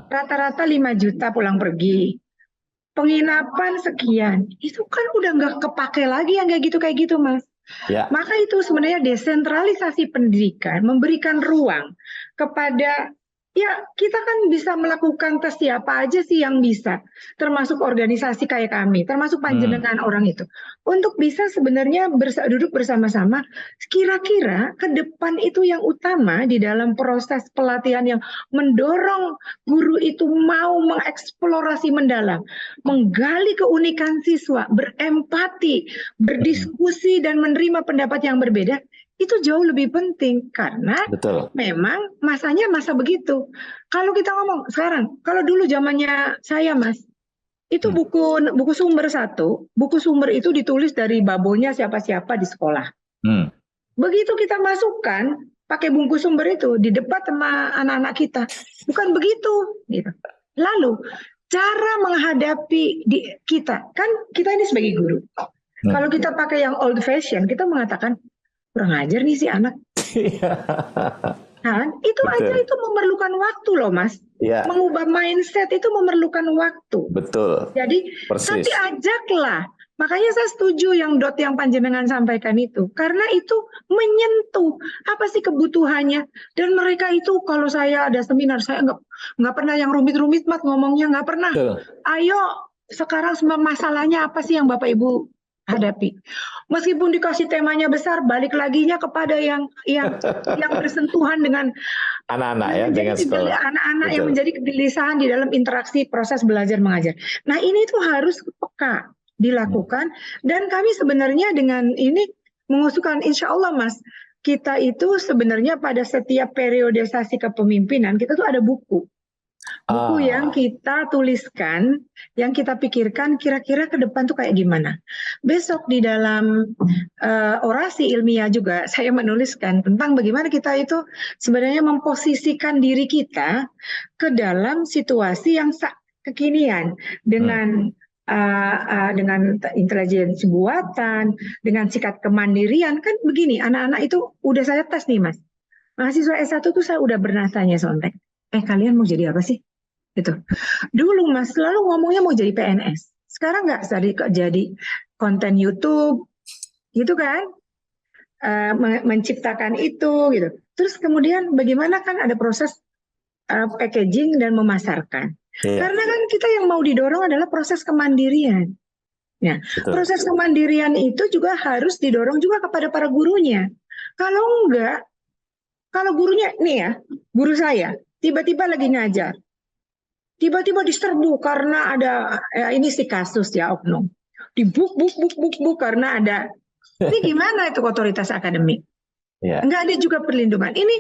rata-rata 5 juta pulang pergi. Penginapan sekian, itu kan udah nggak kepake lagi yang kayak gitu Mas. Maka itu sebenarnya desentralisasi pendidikan, memberikan ruang kepada, ya kita kan bisa melakukan tes siapa aja sih yang bisa, termasuk organisasi kayak kami, termasuk panjenengan orang itu, untuk bisa sebenarnya duduk bersama-sama, kira-kira ke depan itu yang utama di dalam proses pelatihan yang mendorong guru itu mau mengeksplorasi mendalam, menggali keunikan siswa, berempati, berdiskusi dan menerima pendapat yang berbeda. Itu jauh lebih penting karena memang masanya masa begitu. Kalau kita ngomong sekarang, kalau dulu zamannya saya Mas, itu buku sumber satu, buku sumber itu ditulis dari babonya siapa-siapa di sekolah. Begitu kita masukkan pakai bungkus sumber itu di debat sama anak-anak kita. Bukan begitu, gitu. Lalu cara menghadapi kita, kan kita ini sebagai guru. Kalau kita pakai yang old fashion, kita mengatakan kurang ajar nih si anak. Kan? Itu Betul. aja itu memerlukan waktu loh, Mas. Ya. Mengubah mindset itu memerlukan waktu. Betul. Jadi, Persis. tapi ajaklah. Makanya saya setuju yang yang panjenengan sampaikan itu. Karena itu menyentuh apa sih kebutuhannya. Dan mereka itu kalau saya ada seminar, saya nggak pernah yang rumit-rumit mat ngomongnya, nggak pernah. Betul. Ayo sekarang semua masalahnya apa sih yang Bapak Ibu hadapi. Meskipun dikasih temanya besar, balik laginya kepada yang bersentuhan dengan anak-anak ya, dengan sekolah. Anak-anak yang menjadi kegelisahan di dalam interaksi proses belajar mengajar. Nah, ini tuh harus peka dilakukan, dan kami sebenarnya dengan ini mengusulkan, insya Allah Mas, kita itu sebenarnya pada setiap periodisasi kepemimpinan kita tuh ada buku yang kita tuliskan, yang kita pikirkan kira-kira ke depan tuh kayak gimana. Besok di dalam orasi ilmiah juga saya menuliskan tentang bagaimana kita itu sebenarnya memposisikan diri kita ke dalam situasi yang kekinian dengan intelijensi buatan, dengan sikap kemandirian. Kan begini, anak-anak itu udah saya tes nih Mas. Mahasiswa S1 tuh saya udah pernah tanya sontek, kalian mau jadi apa sih? Gitu. Dulu Mas selalu ngomongnya mau jadi PNS. Sekarang nggak jadi konten YouTube, gitu kan? Menciptakan itu, gitu. Terus kemudian bagaimana kan ada proses packaging dan memasarkan. Karena kan kita yang mau didorong adalah proses kemandirian. Nah, proses kemandirian itu juga harus didorong juga kepada para gurunya. Kalau enggak, kalau gurunya, nih ya, guru saya, tiba-tiba lagi ngajar. Tiba-tiba diserbu karena ada, ini sih kasus ya oknum. Dibuk karena ada. Ini gimana itu otoritas akademik? Enggak ada juga perlindungan. Ini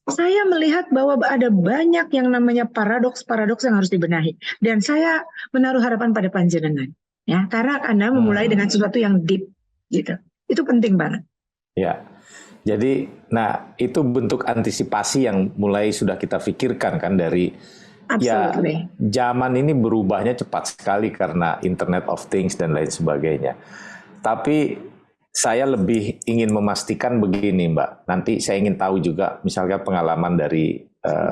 saya melihat bahwa ada banyak yang namanya paradoks-paradoks yang harus dibenahi. Dan saya menaruh harapan pada panjenengan. Ya, karena Anda memulai dengan sesuatu yang deep. Gitu. Itu penting banget. Ya. Jadi, nah itu bentuk antisipasi yang mulai sudah kita pikirkan kan dari Absolutely. Ya zaman ini berubahnya cepat sekali karena Internet of Things dan lain sebagainya. Tapi saya lebih ingin memastikan begini Mbak, nanti saya ingin tahu juga misalnya pengalaman dari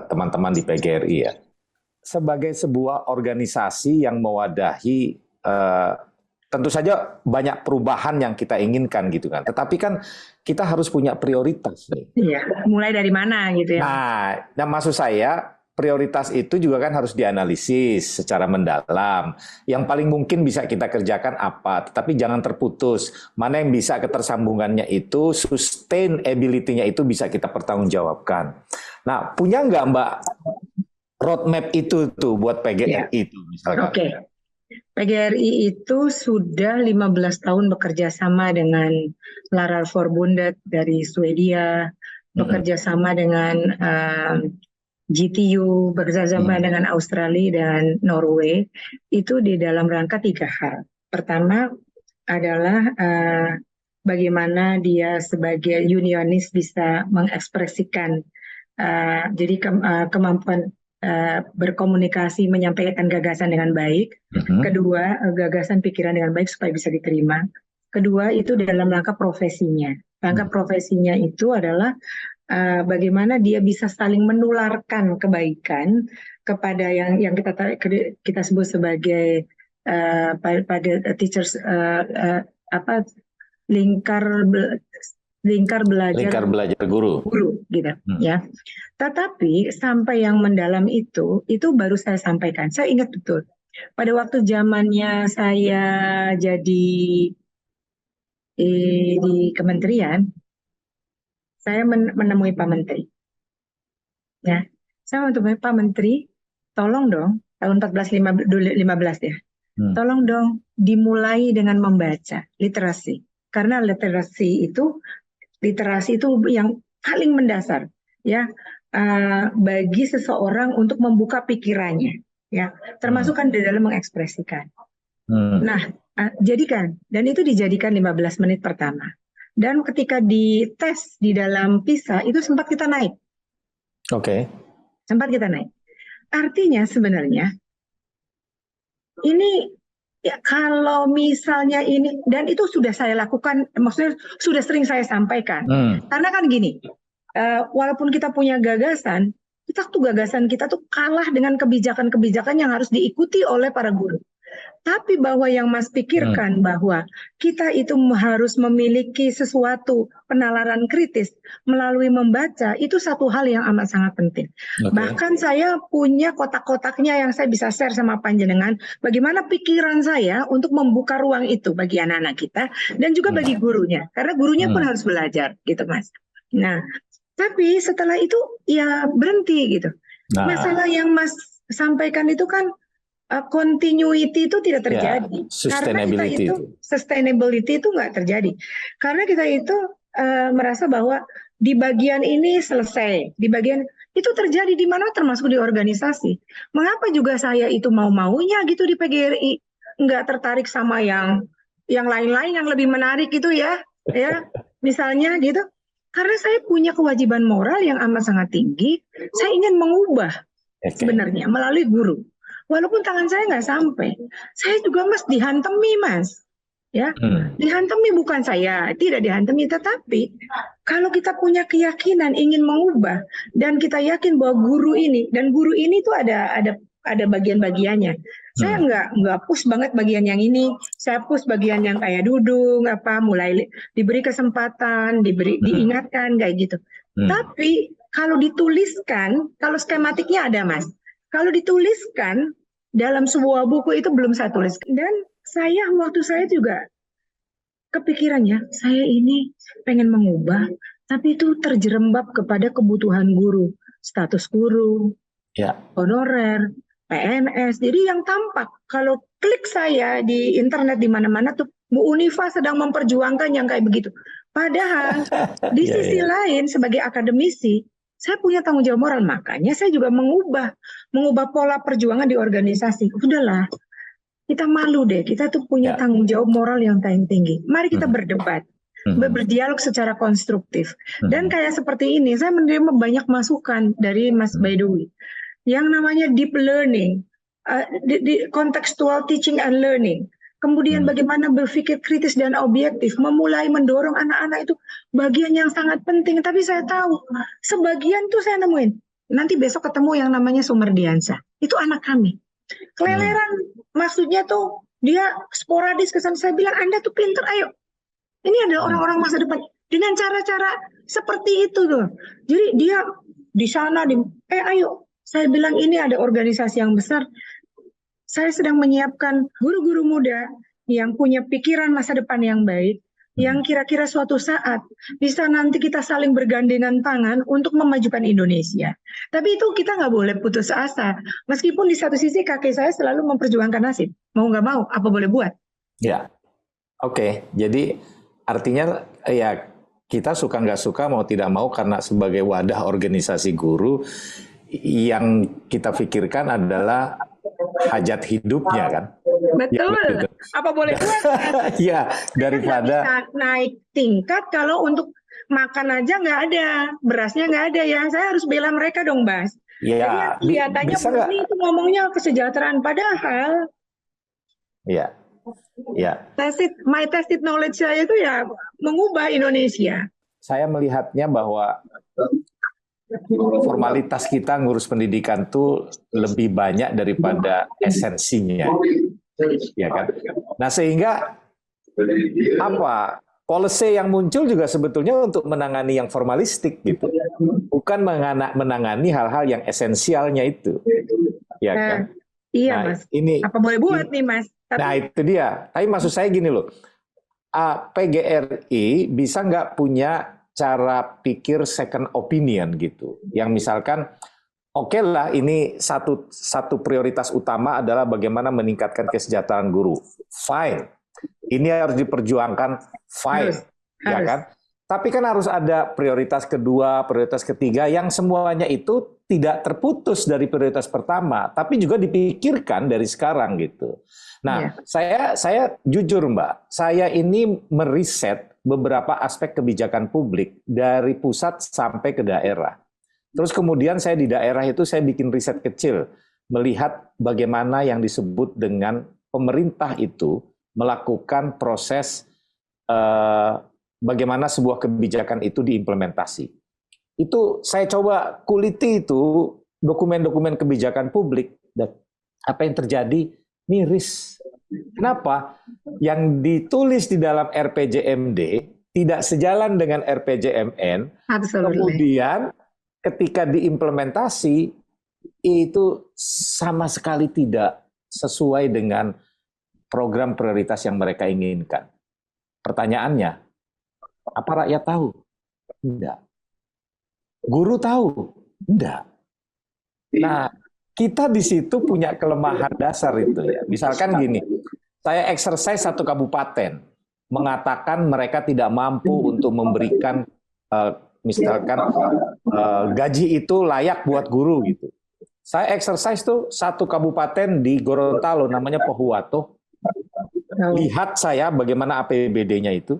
teman-teman di PGRI ya. Sebagai sebuah organisasi yang mewadahi tentu saja banyak perubahan yang kita inginkan gitu kan. Tetapi kan kita harus punya prioritas nih. Iya, mulai dari mana gitu ya. Nah maksud saya prioritas itu juga kan harus dianalisis secara mendalam. Yang paling mungkin bisa kita kerjakan apa, tetapi jangan terputus. Mana yang bisa ketersambungannya itu, sustainability-nya itu bisa kita pertanggungjawabkan. Nah, punya nggak Mbak roadmap itu tuh buat PGRI itu misalkan? Oke. PGRI itu sudah 15 tahun bekerja sama dengan Lärarförbundet dari Swedia, bekerja sama dengan GTU, bekerja sama dengan Australia dan Norway, itu di dalam rangka 3 hal. Pertama adalah bagaimana dia sebagai unionis bisa mengekspresikan jadi kemampuan berkomunikasi, menyampaikan gagasan dengan baik. Kedua, gagasan pikiran dengan baik supaya bisa diterima. Kedua, itu dalam rangka profesinya. Rangka profesinya itu adalah bagaimana dia bisa saling menularkan kebaikan kepada yang kita sebut sebagai pada teachers lingkar belajar guru gitu ya. Tetapi sampai yang mendalam itu baru saya sampaikan. Saya ingat betul pada waktu zamannya saya jadi di kementerian, saya menemui Pak Menteri. Ya, saya menemui Pak Menteri, tolong dong, tahun 14-15 ya, tolong dong dimulai dengan membaca literasi. Karena literasi itu yang paling mendasar, ya, bagi seseorang untuk membuka pikirannya, ya, termasuk kan di dalam mengekspresikan. Nah, jadikan, dan itu dijadikan 15 menit pertama. dan ketika dites di dalam PISA itu sempat kita naik. Oke. Sempat kita naik. Artinya sebenarnya ini ya kalau misalnya ini, dan itu sudah saya lakukan, maksudnya sudah sering saya sampaikan. Karena kan gini, walaupun kita punya gagasan, gagasan kita tuh kalah dengan kebijakan-kebijakan yang harus diikuti oleh para guru. Tapi bahwa yang Mas pikirkan bahwa kita itu harus memiliki sesuatu penalaran kritis melalui membaca, itu satu hal yang amat sangat penting. Bahkan saya punya kotak-kotaknya yang saya bisa share sama panjenengan, bagaimana pikiran saya untuk membuka ruang itu bagi anak-anak kita dan juga bagi gurunya, karena gurunya pun harus belajar gitu Mas. Nah, tapi setelah itu ya berhenti gitu. Masalah yang Mas sampaikan itu kan continuity itu tidak terjadi. Karena kita itu sustainability itu nggak terjadi. Karena kita itu merasa bahwa di bagian ini selesai, di bagian itu terjadi di mana termasuk di organisasi. Mengapa juga saya itu mau-maunya gitu di PGRI, nggak tertarik sama yang lain-lain yang lebih menarik itu ya misalnya gitu. Karena saya punya kewajiban moral yang amat sangat tinggi, saya ingin mengubah sebenarnya melalui guru. Walaupun tangan saya nggak sampai, saya juga Mas dihantemi Mas, ya, dihantemi bukan saya, tidak dihantemi, tetapi kalau kita punya keyakinan ingin mengubah dan kita yakin bahwa guru ini itu ada bagian-bagiannya. Saya nggak push banget bagian yang ini, saya push bagian yang kayak dudung, mulai diberi kesempatan, diingatkan kayak gitu. Tapi kalau dituliskan, kalau skematiknya ada Mas. Kalau dituliskan dalam sebuah buku itu belum saya tulis. Dan waktu saya juga kepikirannya, saya ini pengen mengubah, tapi itu terjerembab kepada kebutuhan guru, status guru, honorer, PNS. Jadi yang tampak, kalau klik saya di internet di mana-mana tuh, Bu Unifa sedang memperjuangkan yang kayak begitu. Padahal di sisi lain sebagai akademisi, saya punya tanggung jawab moral, makanya saya juga mengubah pola perjuangan di organisasi. Udahlah, kita malu deh, kita tuh punya tanggung jawab moral yang paling tinggi. Mari kita berdebat, berdialog secara konstruktif. Dan kayak seperti ini, saya menerima banyak masukan dari Mas Baidowi. Yang namanya deep learning, di contextual teaching and learning. Kemudian bagaimana berpikir kritis dan objektif, memulai mendorong anak-anak itu bagian yang sangat penting. Tapi saya tahu, sebagian tuh saya nemuin. Nanti besok ketemu yang namanya Sumerdiansa. Itu anak kami. Keleleran, maksudnya tuh dia sporadis kesan. Saya bilang, Anda tuh pinter, ayo. Ini adalah orang-orang masa depan. Dengan cara-cara seperti itu tuh. Jadi dia di sana, ayo. Saya bilang ini ada organisasi yang besar. Saya sedang menyiapkan guru-guru muda yang punya pikiran masa depan yang baik, yang kira-kira suatu saat bisa nanti kita saling bergandengan tangan untuk memajukan Indonesia. Tapi itu kita nggak boleh putus asa. Meskipun di satu sisi kakek saya selalu memperjuangkan nasib. Mau nggak mau, apa boleh buat? Ya, oke. Jadi artinya ya kita suka nggak suka, mau tidak mau, karena sebagai wadah organisasi guru, yang kita pikirkan adalah hajat hidupnya kan. Betul. Ya, apa boleh buat? Ya, daripada bisa naik tingkat kalau untuk makan aja nggak ada, berasnya nggak ada ya. Saya harus bela mereka dong, Bas. Ya, kelihatannya ini itu ngomongnya kesejahteraan, padahal my tested knowledge saya itu ya mengubah Indonesia. Saya melihatnya bahwa formalitas kita ngurus pendidikan tuh lebih banyak daripada esensinya, ya kan? Nah, sehingga policy yang muncul juga sebetulnya untuk menangani yang formalistik gitu, bukan menangani hal-hal yang esensialnya itu, ya kan? Iya, nah, Mas. Ini apa boleh buat nih, Mas? Nah, itu dia. Tapi maksud saya gini loh, PGRI bisa nggak punya cara pikir second opinion gitu, yang misalkan oke lah, ini satu prioritas utama adalah bagaimana meningkatkan kesejahteraan guru, fine, ini harus diperjuangkan, fine, ya kan? Tapi kan harus ada prioritas kedua, prioritas ketiga, yang semuanya itu tidak terputus dari prioritas pertama, tapi juga dipikirkan dari sekarang gitu. Nah, saya jujur Mbak, saya ini meriset beberapa aspek kebijakan publik dari pusat sampai ke daerah. Terus kemudian saya di daerah itu saya bikin riset kecil, melihat bagaimana yang disebut dengan pemerintah itu melakukan proses bagaimana sebuah kebijakan itu diimplementasi. Itu saya coba kuliti itu dokumen-dokumen kebijakan publik, dan apa yang terjadi miris. Kenapa? Yang ditulis di dalam RPJMD tidak sejalan dengan RPJMN. Kemudian ketika diimplementasi itu sama sekali tidak sesuai dengan program prioritas yang mereka inginkan. Pertanyaannya, apa rakyat tahu? Tidak. Guru tahu? Tidak. Nah, kita di situ punya kelemahan dasar itu ya. Misalkan gini, saya exercise satu kabupaten, mengatakan mereka tidak mampu untuk memberikan misalkan gaji itu layak buat guru gitu. Saya exercise tuh satu kabupaten di Gorontalo namanya Pohuwato. Lihat saya bagaimana APBD-nya itu.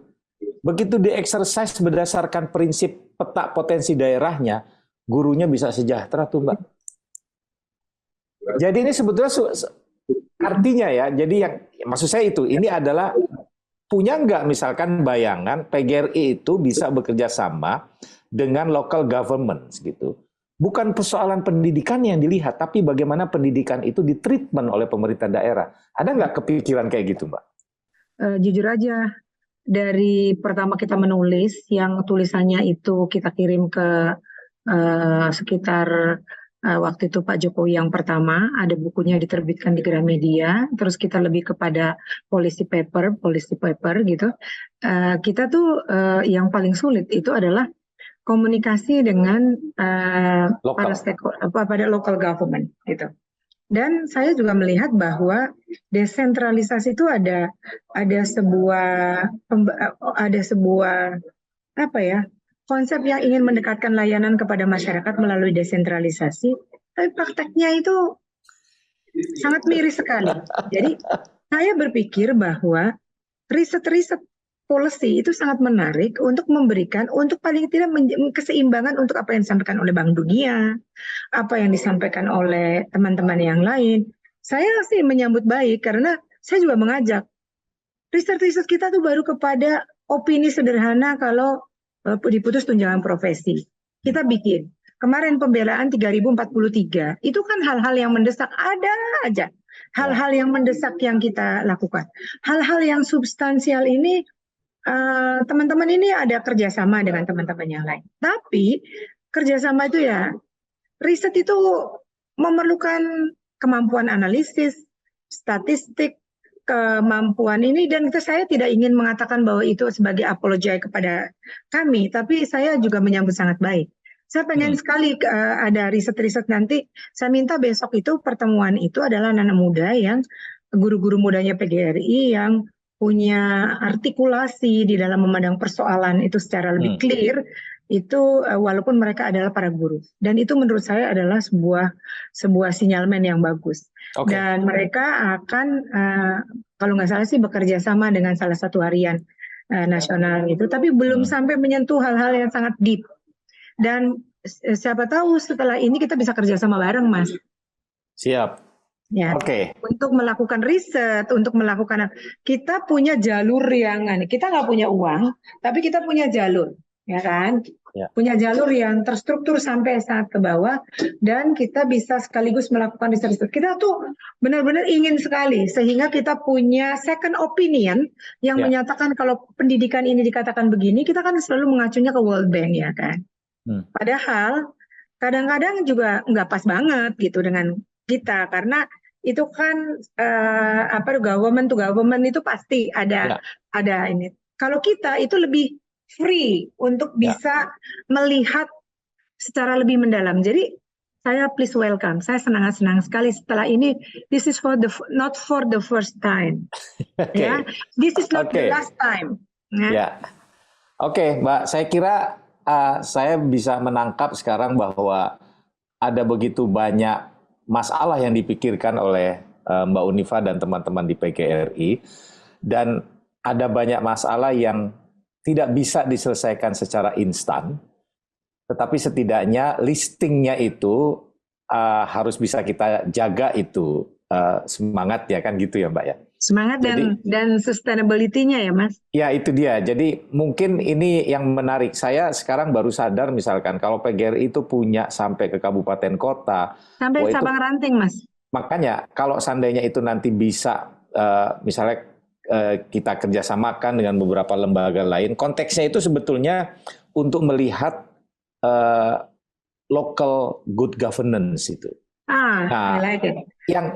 Begitu di exercise berdasarkan prinsip peta potensi daerahnya, gurunya bisa sejahtera tuh Mbak. Jadi ini sebetulnya artinya ya, jadi yang maksud saya itu, ini adalah punya nggak misalkan bayangan PGRI itu bisa bekerja sama dengan local government gitu. Bukan persoalan pendidikan yang dilihat, tapi bagaimana pendidikan itu ditreatment oleh pemerintah daerah. Ada nggak kepikiran kayak gitu Mbak? Jujur aja, dari pertama kita menulis, yang tulisannya itu kita kirim ke sekitar waktu itu Pak Jokowi yang pertama, ada bukunya diterbitkan di Gramedia, terus kita lebih kepada policy paper gitu. Kita tuh yang paling sulit itu adalah komunikasi dengan pada local government gitu. Dan saya juga melihat bahwa desentralisasi itu ada sebuah apa ya, konsep yang ingin mendekatkan layanan kepada masyarakat melalui desentralisasi, tapi prakteknya itu sangat miris sekali. Jadi saya berpikir bahwa riset-riset policy itu sangat menarik untuk memberikan, untuk paling tidak keseimbangan untuk apa yang disampaikan oleh Bank Dunia, apa yang disampaikan oleh teman-teman yang lain. Saya sih menyambut baik karena saya juga mengajak riset-riset kita tuh baru kepada opini sederhana kalau diputus tunjangan profesi. Kita bikin. Kemarin pembelaan 3043. Itu kan hal-hal yang mendesak, ada aja. Hal-hal yang mendesak yang kita lakukan. Hal-hal yang substansial ini, teman-teman ini ada kerjasama dengan teman-teman yang lain. Tapi kerjasama itu ya, riset itu memerlukan kemampuan analisis, statistik, kemampuan ini, dan saya tidak ingin mengatakan bahwa itu sebagai apologi kepada kami, tapi saya juga menyambut sangat baik. Saya pengen sekali ada riset-riset nanti. Saya minta besok itu pertemuan itu adalah anak muda yang guru-guru mudanya PGRI yang punya artikulasi di dalam memandang persoalan itu secara lebih clear. Itu walaupun mereka adalah para guru, dan itu menurut saya adalah sebuah sinyalmen yang bagus. Dan mereka akan kalau nggak salah sih bekerja sama dengan salah satu harian nasional itu, tapi belum sampai menyentuh hal-hal yang sangat deep. Dan siapa tahu setelah ini kita bisa kerja sama bareng, Mas. Siap. Ya. Untuk melakukan riset, untuk melakukan, kita punya jalur yang kita nggak punya uang, tapi kita punya jalur. Ya kan, punya jalur yang terstruktur sampai saat ke bawah, dan kita bisa sekaligus melakukan riset. Kita tuh benar-benar ingin sekali sehingga kita punya second opinion yang menyatakan kalau pendidikan ini dikatakan begini, kita kan selalu mengacunya ke World Bank, ya kan. Padahal kadang-kadang juga nggak pas banget gitu dengan kita, karena itu kan government to government itu pasti ada ini. Kalau kita itu lebih free untuk bisa melihat secara lebih mendalam. Jadi saya please welcome. Saya senang sekali setelah ini. This is not for the first time. Ya, this is not the last time. Mbak. Saya kira saya bisa menangkap sekarang bahwa ada begitu banyak masalah yang dipikirkan oleh Mbak Unifa dan teman-teman di PGRI, dan ada banyak masalah yang tidak bisa diselesaikan secara instan, tetapi setidaknya listingnya itu harus bisa kita jaga itu semangat ya kan gitu ya Mbak ya. Semangat dan sustainability-nya ya Mas. Ya itu dia. Jadi mungkin ini yang menarik. Saya sekarang baru sadar misalkan kalau PGRI itu punya sampai ke kabupaten kota. Sampai Sabang Ranting Mas. Makanya kalau seandainya itu nanti bisa misalnya kita kerjasamakan dengan beberapa lembaga lain. Konteksnya itu sebetulnya untuk melihat local good governance itu. I like it.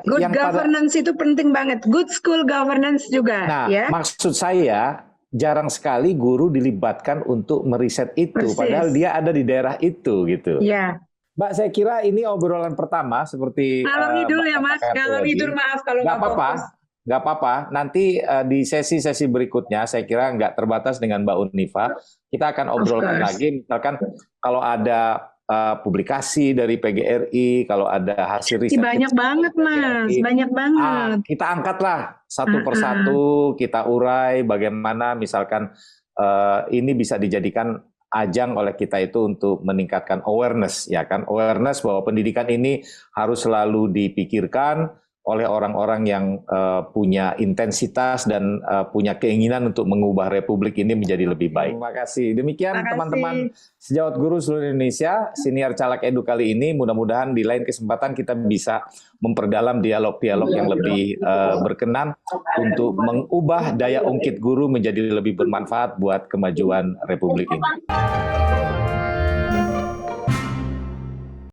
Good Yang governance itu penting banget. Good school governance juga. Nah, ya. Maksud saya jarang sekali guru dilibatkan untuk meriset itu, padahal dia ada di daerah itu gitu. Ya. Mbak, saya kira ini obrolan pertama seperti. Ngalor ngidul ya Mas, ngalor ngidul, maaf kalau nggak apa-apa. Nggak apa-apa, nanti di sesi-sesi berikutnya saya kira nggak terbatas dengan Mbak Unifa, kita akan obrolkan lagi, misalkan kalau ada publikasi dari PGRI, kalau ada hasil riset. Banyak banget Mas, banyak banget. Kita angkatlah satu persatu, kita urai bagaimana misalkan ini bisa dijadikan ajang oleh kita itu untuk meningkatkan awareness, ya kan, awareness bahwa pendidikan ini harus selalu dipikirkan oleh orang-orang yang punya intensitas dan punya keinginan untuk mengubah Republik ini menjadi lebih baik. Terima kasih. Demikian teman-teman sejawat guru seluruh Indonesia, Siniar Caleg Edu kali ini. Mudah-mudahan di lain kesempatan kita bisa memperdalam dialog-dialog yang lebih berkenan untuk mengubah daya ungkit guru menjadi lebih bermanfaat buat kemajuan Republik ini.